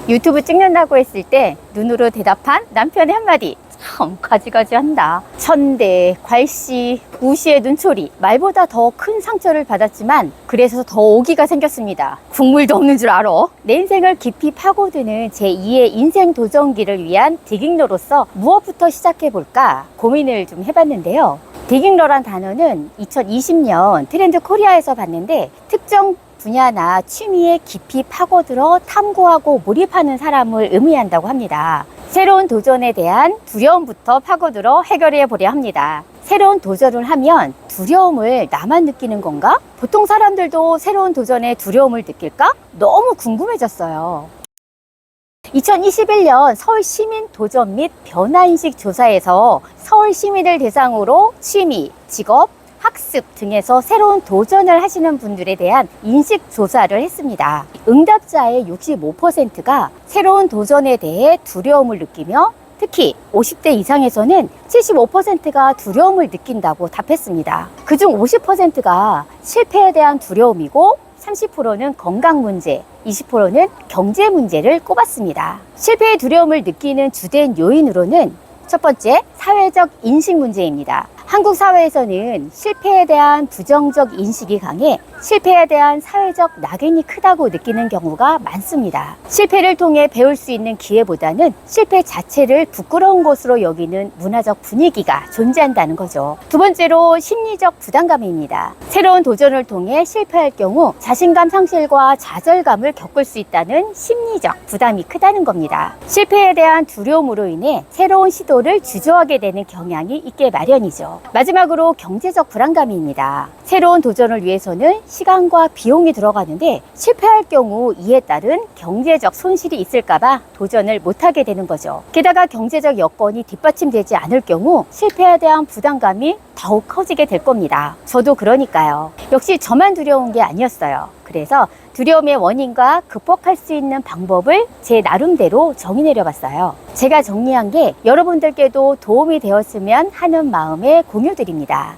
유튜브 찍는다고 했을 때 눈으로 대답한 남편의 한마디. 참 가지가지한다. 천대, 괄시, 무시의 눈초리. 말보다 더 큰 상처를 받았지만 그래서 더 오기가 생겼습니다. 국물도 없는 줄 알아. 내 인생을 깊이 파고드는 제2의 인생 도전기를 위한 디깅러로서 무엇부터 시작해볼까 고민을 좀 해봤는데요. 디깅러란 단어는 2020년 트렌드 코리아에서 봤는데 특정 분야나 취미에 깊이 파고들어 탐구하고 몰입하는 사람을 의미한다고 합니다. 새로운 도전에 대한 두려움부터 파고들어 해결해 보려 합니다. 새로운 도전을 하면 두려움을 나만 느끼는 건가? 보통 사람들도 새로운 도전에 두려움을 느낄까? 너무 궁금해졌어요. 2021년 서울 시민 도전 및 변화인식 조사에서 서울 시민을 대상으로 취미, 직업, 학습 등에서 새로운 도전을 하시는 분들에 대한 인식 조사를 했습니다. 응답자의 65%가 새로운 도전에 대해 두려움을 느끼며 특히 50대 이상에서는 75%가 두려움을 느낀다고 답했습니다. 그중 50%가 실패에 대한 두려움이고 30%는 건강 문제, 20%는 경제 문제를 꼽았습니다. 실패의 두려움을 느끼는 주된 요인으로는 첫 번째, 사회적 인식 문제입니다. 한국 사회에서는 실패에 대한 부정적 인식이 강해 실패에 대한 사회적 낙인이 크다고 느끼는 경우가 많습니다. 실패를 통해 배울 수 있는 기회보다는 실패 자체를 부끄러운 것으로 여기는 문화적 분위기가 존재한다는 거죠. 두 번째로 심리적 부담감입니다. 새로운 도전을 통해 실패할 경우 자신감 상실과 좌절감을 겪을 수 있다는 심리적 부담이 크다는 겁니다. 실패에 대한 두려움으로 인해 새로운 시도를 주저하게 되는 경향이 있게 마련이죠. 마지막으로 경제적 불안감입니다. 새로운 도전을 위해서는 시간과 비용이 들어가는데 실패할 경우 이에 따른 경제적 손실이 있을까봐 도전을 못하게 되는 거죠. 게다가 경제적 여건이 뒷받침되지 않을 경우 실패에 대한 부담감이 더욱 커지게 될 겁니다. 저도 그러니까요. 역시 저만 두려운 게 아니었어요. 그래서 두려움의 원인과 극복할 수 있는 방법을 제 나름대로 정의 내려봤어요. 제가 정리한 게 여러분들께도 도움이 되었으면 하는 마음에 공유드립니다.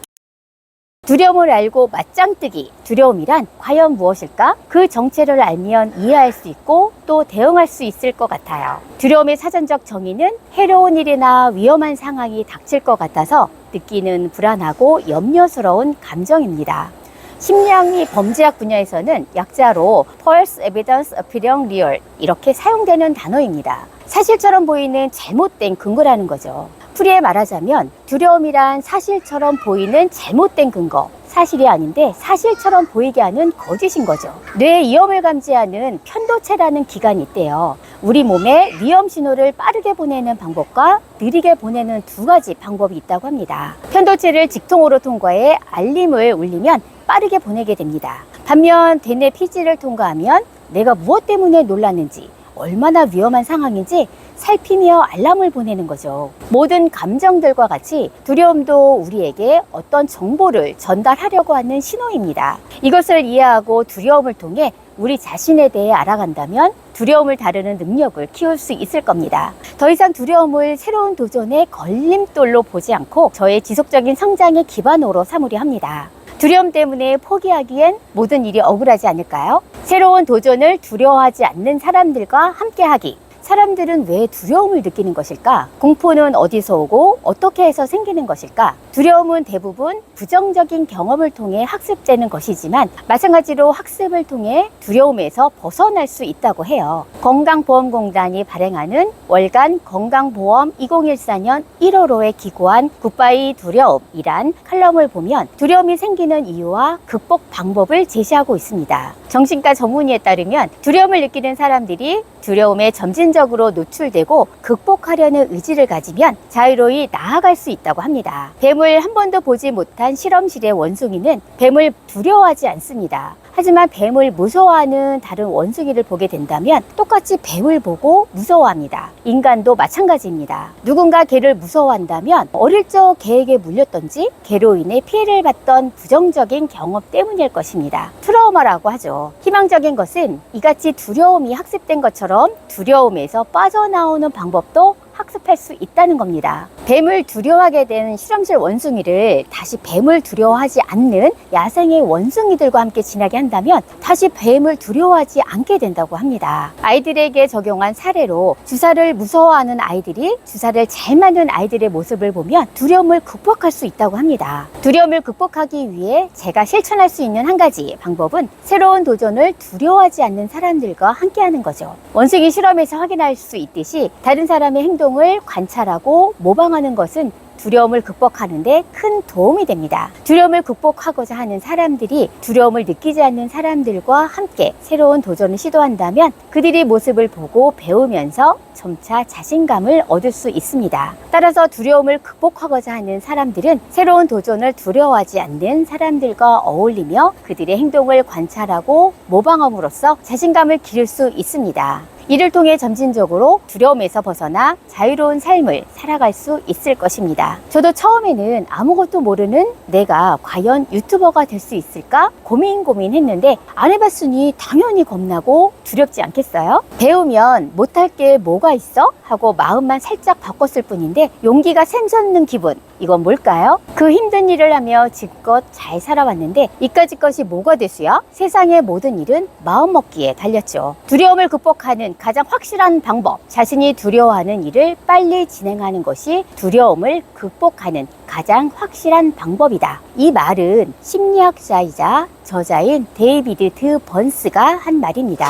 두려움을 알고 맞짱뜨기. 두려움이란 과연 무엇일까? 그 정체를 알면 이해할 수 있고 또 대응할 수 있을 것 같아요. 두려움의 사전적 정의는 해로운 일이나 위험한 상황이 닥칠 것 같아서 느끼는 불안하고 염려스러운 감정입니다. 심리학 및 범죄학 분야에서는 약자로 False Evidence Appearing Real 이렇게 사용되는 단어입니다. 사실처럼 보이는 잘못된 근거라는 거죠. 풀이에 말하자면 두려움이란 사실처럼 보이는 잘못된 근거, 사실이 아닌데 사실처럼 보이게 하는 거짓인 거죠. 뇌에 위험을 감지하는 편도체라는 기관이 있대요. 우리 몸에 위험 신호를 빠르게 보내는 방법과 느리게 보내는 두 가지 방법이 있다고 합니다. 편도체를 직통으로 통과해 알림을 울리면 빠르게 보내게 됩니다. 반면 대뇌 피지를 통과하면 내가 무엇 때문에 놀랐는지, 얼마나 위험한 상황인지 살피며 알람을 보내는 거죠. 모든 감정들과 같이 두려움도 우리에게 어떤 정보를 전달하려고 하는 신호입니다. 이것을 이해하고 두려움을 통해 우리 자신에 대해 알아간다면 두려움을 다루는 능력을 키울 수 있을 겁니다. 더 이상 두려움을 새로운 도전의 걸림돌로 보지 않고 저의 지속적인 성장의 기반으로 삼으려 합니다. 두려움 때문에 포기하기엔 모든 일이 억울하지 않을까요? 새로운 도전을 두려워하지 않는 사람들과 함께하기. 사람들은 왜 두려움을 느끼는 것일까? 공포는 어디서 오고 어떻게 해서 생기는 것일까? 두려움은 대부분 부정적인 경험을 통해 학습되는 것이지만 마찬가지로 학습을 통해 두려움에서 벗어날 수 있다고 해요. 건강보험공단이 발행하는 월간 건강보험 2014년 1월호에 기고한 굿바이 두려움이란 칼럼을 보면 두려움이 생기는 이유와 극복 방법을 제시하고 있습니다. 정신과 전문의에 따르면 두려움을 느끼는 사람들이 두려움에 점진적으로 노출되고 극복하려는 의지를 가지면 자유로이 나아갈 수 있다고 합니다. 뱀을 한 번도 보지 못한 실험실의 원숭이는 뱀을 두려워하지 않습니다. 하지만 뱀을 무서워하는 다른 원숭이를 보게 된다면 똑같이 뱀을 보고 무서워합니다. 인간도 마찬가지입니다. 누군가 개를 무서워한다면 어릴 적 개에게 물렸던지 개로 인해 피해를 봤던 부정적인 경험 때문일 것입니다. 트라우마라고 하죠. 희망적인 것은 이같이 두려움이 학습된 것처럼 두려움에서 빠져나오는 방법도 학습할 수 있다는 겁니다. 뱀을 두려워하게 된 실험실 원숭이를 다시 뱀을 두려워하지 않는 야생의 원숭이들과 함께 지내게 한다면 다시 뱀을 두려워하지 않게 된다고 합니다. 아이들에게 적용한 사례로 주사를 무서워하는 아이들이 주사를 잘 맞는 아이들의 모습을 보면 두려움을 극복할 수 있다고 합니다. 두려움을 극복하기 위해 제가 실천할 수 있는 한 가지 방법은 새로운 도전을 두려워하지 않는 사람들과 함께하는 거죠. 원숭이 실험에서 확인할 수 있듯이 다른 사람의 행동을 관찰하고 모방하는 것은 두려움을 극복하는 데 큰 도움이 됩니다. 두려움을 극복하고자 하는 사람들이 두려움을 느끼지 않는 사람들과 함께 새로운 도전을 시도한다면 그들의 모습을 보고 배우면서 점차 자신감을 얻을 수 있습니다. 따라서 두려움을 극복하고자 하는 사람들은 새로운 도전을 두려워하지 않는 사람들과 어울리며 그들의 행동을 관찰하고 모방함으로써 자신감을 기를 수 있습니다. 이를 통해 점진적으로 두려움에서 벗어나 자유로운 삶을 살아갈 수 있을 것입니다. 저도 처음에는 아무것도 모르는 내가 과연 유튜버가 될 수 있을까 고민했는데 안 해봤으니 당연히 겁나고 두렵지 않겠어요? 배우면 못할 게 뭐가 있어? 하고 마음만 살짝 바꿨을 뿐인데 용기가 샘솟는 기분, 이건 뭘까요? 그 힘든 일을 하며 지금껏 잘 살아왔는데 이까짓 것이 뭐가 되수야? 세상의 모든 일은 마음먹기에 달렸죠. 두려움을 극복하는 가장 확실한 방법, 자신이 두려워하는 일을 빨리 진행하는 것이 두려움을 극복하는 가장 확실한 방법이다. 이 말은 심리학자이자 저자인 데이비드 드 번스가 한 말입니다.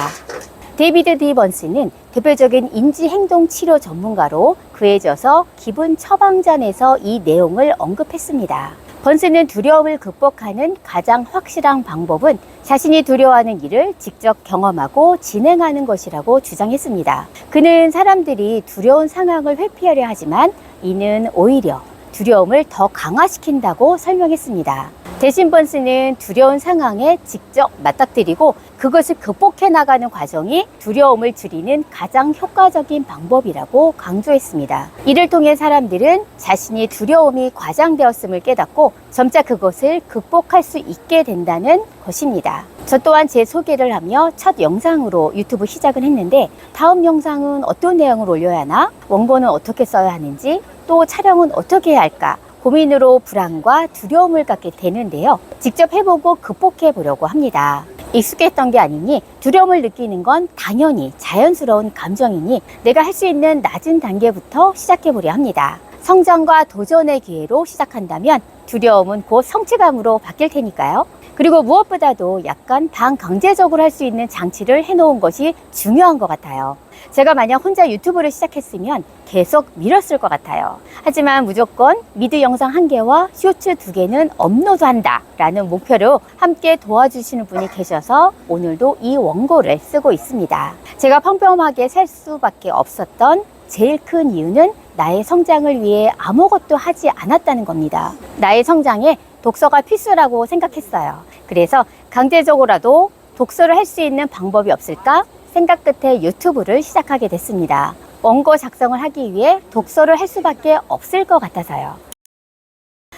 데이비드 드 번스는 대표적인 인지행동치료 전문가로 그에 져서 기분 처방전에서 이 내용을 언급했습니다. 번스는 두려움을 극복하는 가장 확실한 방법은 자신이 두려워하는 일을 직접 경험하고 진행하는 것이라고 주장했습니다. 그는 사람들이 두려운 상황을 회피하려 하지만 이는 오히려 두려움을 더 강화시킨다고 설명했습니다. 대신 번스는 두려운 상황에 직접 맞닥뜨리고 그것을 극복해 나가는 과정이 두려움을 줄이는 가장 효과적인 방법이라고 강조했습니다. 이를 통해 사람들은 자신이 두려움이 과장되었음을 깨닫고 점차 그것을 극복할 수 있게 된다는 것입니다. 저 또한 제 소개를 하며 첫 영상으로 유튜브 시작을 했는데 다음 영상은 어떤 내용을 올려야 하나? 원고는 어떻게 써야 하는지? 또 촬영은 어떻게 해야 할까? 고민으로 불안과 두려움을 갖게 되는데요. 직접 해보고 극복해 보려고 합니다. 익숙했던 게 아니니 두려움을 느끼는 건 당연히 자연스러운 감정이니 내가 할 수 있는 낮은 단계부터 시작해 보려 합니다. 성장과 도전의 기회로 시작한다면 두려움은 곧 성취감으로 바뀔 테니까요. 그리고 무엇보다도 약간 반강제적으로 할 수 있는 장치를 해놓은 것이 중요한 것 같아요. 제가 만약 혼자 유튜브를 시작했으면 계속 미뤘을 것 같아요. 하지만 무조건 미드 영상 1개와 쇼츠 2개는 업로드한다 라는 목표로 함께 도와주시는 분이 계셔서 오늘도 이 원고를 쓰고 있습니다. 제가 평범하게 살 수밖에 없었던 제일 큰 이유는 나의 성장을 위해 아무것도 하지 않았다는 겁니다. 나의 성장에 독서가 필수라고 생각했어요. 그래서 강제적으로라도 독서를 할 수 있는 방법이 없을까 생각 끝에 유튜브를 시작하게 됐습니다. 원고 작성을 하기 위해 독서를 할 수밖에 없을 것 같아서요.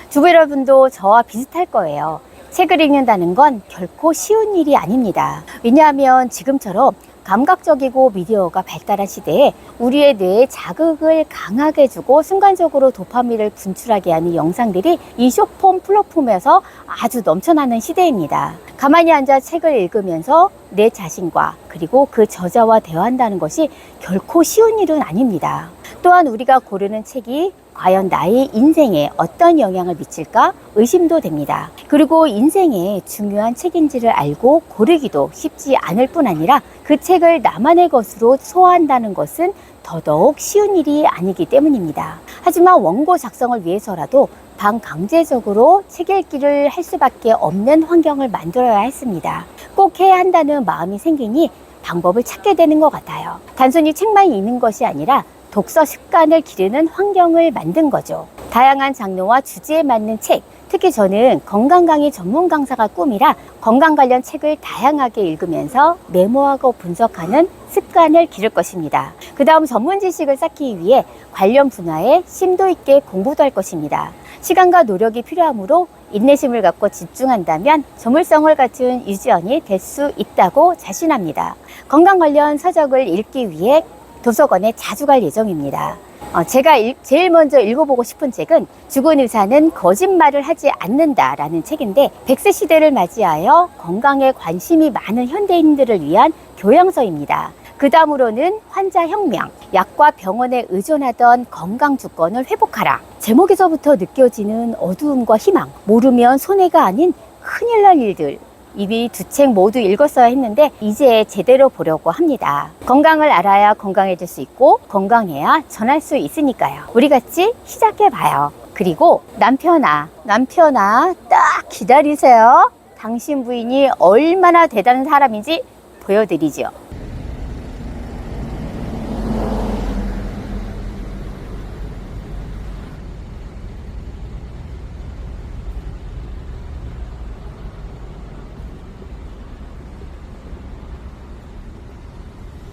주부 여러분도 저와 비슷할 거예요. 책을 읽는다는 건 결코 쉬운 일이 아닙니다. 왜냐하면 지금처럼 감각적이고 미디어가 발달한 시대에 우리의 뇌에 자극을 강하게 주고 순간적으로 도파민을 분출하게 하는 영상들이 이 숏폼 플랫폼에서 아주 넘쳐나는 시대입니다. 가만히 앉아 책을 읽으면서 내 자신과 그리고 그 저자와 대화한다는 것이 결코 쉬운 일은 아닙니다. 또한 우리가 고르는 책이 과연 나의 인생에 어떤 영향을 미칠까 의심도 됩니다. 그리고 인생에 중요한 책인지를 알고 고르기도 쉽지 않을 뿐 아니라 그 책을 나만의 것으로 소화한다는 것은 더더욱 쉬운 일이 아니기 때문입니다. 하지만 원고 작성을 위해서라도 반강제적으로 책 읽기를 할 수밖에 없는 환경을 만들어야 했습니다. 꼭 해야 한다는 마음이 생기니 방법을 찾게 되는 것 같아요. 단순히 책만 읽는 것이 아니라 독서 습관을 기르는 환경을 만든 거죠. 다양한 장르와 주제에 맞는 책, 특히 저는 건강 강의 전문 강사가 꿈이라 건강 관련 책을 다양하게 읽으면서 메모하고 분석하는 습관을 기를 것입니다. 그 다음 전문 지식을 쌓기 위해 관련 분야에 심도 있게 공부도 할 것입니다. 시간과 노력이 필요하므로 인내심을 갖고 집중한다면 전문성을 갖춘 유지원이 될 수 있다고 자신합니다. 건강 관련 서적을 읽기 위해 도서관에 자주 갈 예정입니다. 제가 제일 먼저 읽어보고 싶은 책은 죽은 의사는 거짓말을 하지 않는다라는 책인데 100세 시대를 맞이하여 건강에 관심이 많은 현대인들을 위한 교양서입니다. 그 다음으로는 환자혁명, 약과 병원에 의존하던 건강 주권을 회복하라. 제목에서부터 느껴지는 어두움과 희망, 모르면 손해가 아닌 큰일 날 일들. 이미 두 책 모두 읽었어야 했는데 이제 제대로 보려고 합니다. 건강을 알아야 건강해질 수 있고 건강해야 전할 수 있으니까요. 우리 같이 시작해봐요. 그리고 남편아 딱 기다리세요. 당신 부인이 얼마나 대단한 사람인지 보여드리죠.